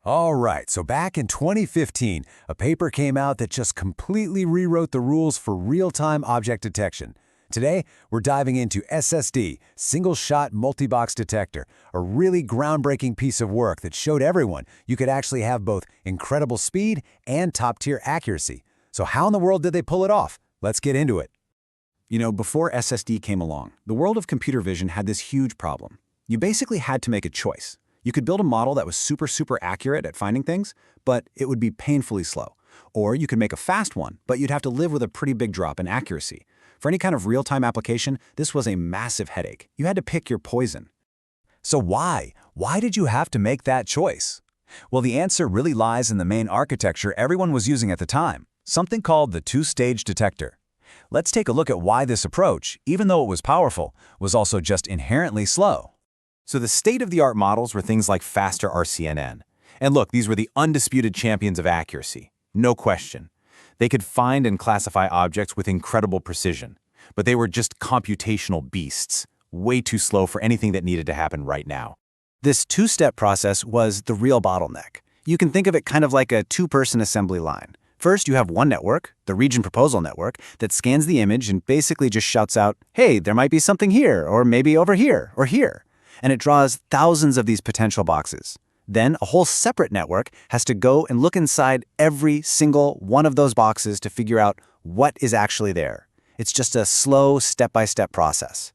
All right, so back in 2015, a paper came out that just completely rewrote the rules for real-time object detection. Today, we're diving into SSD, Single-Shot MultiBox Detector, a really groundbreaking piece of work that showed everyone you could actually have both incredible speed and top-tier accuracy. So how in the world did they pull it off? Let's get into it. Before SSD came along, the world of computer vision had this huge problem. You basically had to make a choice. You could build a model that was super accurate at finding things, but it would be painfully slow. Or you could make a fast one, but you'd have to live with a pretty big drop in accuracy. For any kind of real-time application, this was a massive headache. You had to pick your poison. So why? Why did you have to make that choice? Well, the answer really lies in the main architecture everyone was using at the time, something called the two-stage detector. Let's take a look at why this approach, even though it was powerful, was also just inherently slow. So the state-of-the-art models were things like faster RCNN. And look, these were the undisputed champions of accuracy. No question. They could find and classify objects with incredible precision. But they were just computational beasts, way too slow for anything that needed to happen right now. This two-step process was the real bottleneck. You can think of it kind of like a two-person assembly line. First, you have one network, the region proposal network, that scans the image and basically just shouts out, hey, there might be something here, or maybe over here, or here. And it draws thousands of these potential boxes. Then a whole separate network has to go and look inside every single one of those boxes to figure out what is actually there. It's just a slow, step-by-step process.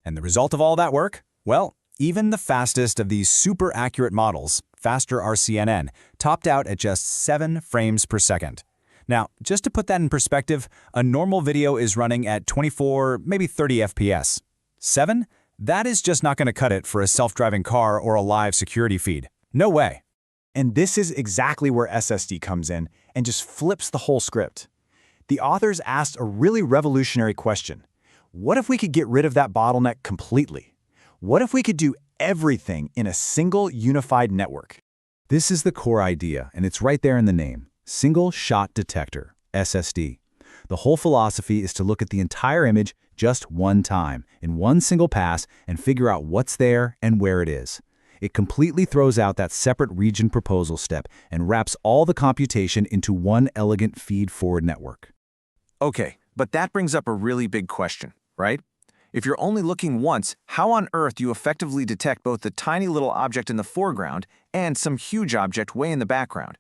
And the result of all that work? Well, even the fastest of these super accurate models, faster RCNN, topped out at just 7 frames per second. Now, just to put that in perspective, a normal video is running at 24, maybe 30 FPS. 7? That is just not going to cut it for a self-driving car or a live security feed. No way. And this is exactly where SSD comes in and just flips the whole script. The authors asked a really revolutionary question. What if we could get rid of that bottleneck completely? What if we could do everything in a single unified network? This is the core idea, and it's right there in the name. Single-Shot Detector, SSD. The whole philosophy is to look at the entire image just one time, in one single pass, and figure out what's there and where it is. It completely throws out that separate region proposal step and wraps all the computation into one elegant feed-forward network. Okay, but that brings up a really big question, right? If you're only looking once, how on earth do you effectively detect both the tiny little object in the foreground and some huge object way in the background?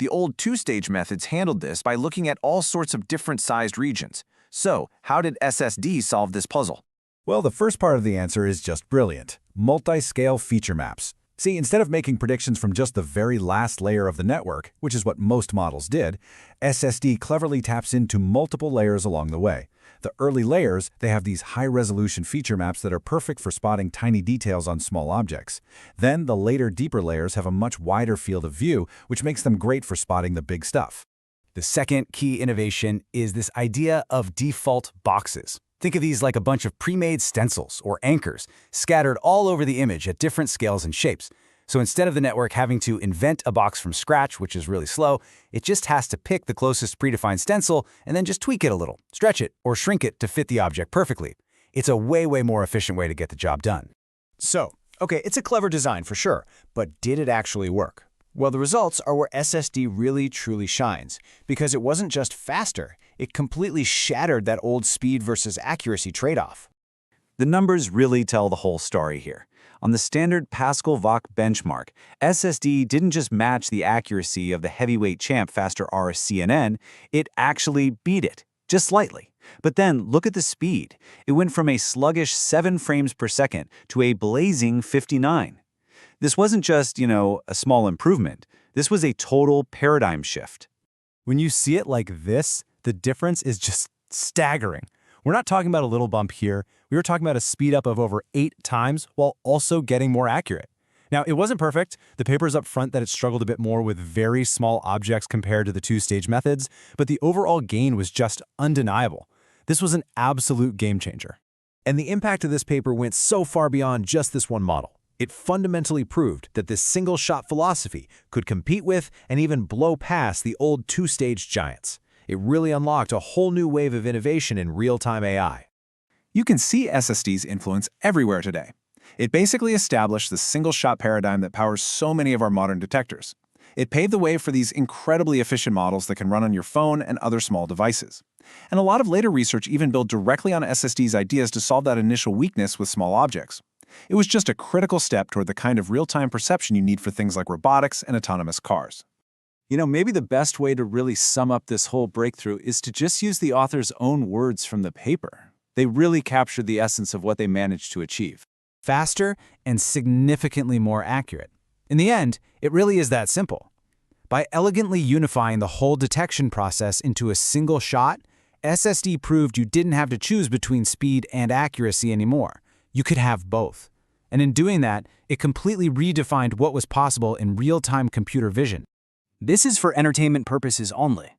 The old two-stage methods handled this by looking at all sorts of different sized regions. So, how did SSD solve this puzzle? Well, the first part of the answer is just brilliant. Multi-scale feature maps. See, instead of making predictions from just the very last layer of the network, which is what most models did, SSD cleverly taps into multiple layers along the way. The early layers, they have these high-resolution feature maps that are perfect for spotting tiny details on small objects. Then the later, deeper layers have a much wider field of view, which makes them great for spotting the big stuff. The second key innovation is this idea of default boxes. Think of these like a bunch of pre-made stencils or anchors scattered all over the image at different scales and shapes. So instead of the network having to invent a box from scratch, which is really slow, it just has to pick the closest predefined stencil and then just tweak it a little, stretch it, or shrink it to fit the object perfectly. It's a way more efficient way to get the job done. So, okay, it's a clever design for sure, but did it actually work? Well, the results are where SSD really truly shines, because it wasn't just faster, it completely shattered that old speed versus accuracy trade-off. The numbers really tell the whole story here. On the standard Pascal VOC benchmark, SSD didn't just match the accuracy of the heavyweight champ faster RCNN, it actually beat it, just slightly. But then look at the speed. It went from a sluggish 7 frames per second to a blazing 59. This wasn't just, a small improvement. This was a total paradigm shift. When you see it like this, the difference is just staggering. We're not talking about a little bump here. We were talking about a speed up of over 8 times while also getting more accurate. Now, it wasn't perfect. The paper's up front that it struggled a bit more with very small objects compared to the two-stage methods, but the overall gain was just undeniable. This was an absolute game changer. And the impact of this paper went so far beyond just this one model. It fundamentally proved that this single-shot philosophy could compete with and even blow past the old two-stage giants. It really unlocked a whole new wave of innovation in real-time AI. You can see SSD's influence everywhere today. It basically established the single-shot paradigm that powers so many of our modern detectors. It paved the way for these incredibly efficient models that can run on your phone and other small devices. And a lot of later research even built directly on SSD's ideas to solve that initial weakness with small objects. It was just a critical step toward the kind of real-time perception you need for things like robotics and autonomous cars. Maybe the best way to really sum up this whole breakthrough is to just use the author's own words from the paper. They really captured the essence of what they managed to achieve. Faster and significantly more accurate. In the end, it really is that simple. By elegantly unifying the whole detection process into a single shot, SSD proved you didn't have to choose between speed and accuracy anymore. You could have both. And in doing that, it completely redefined what was possible in real-time computer vision. This is for entertainment purposes only.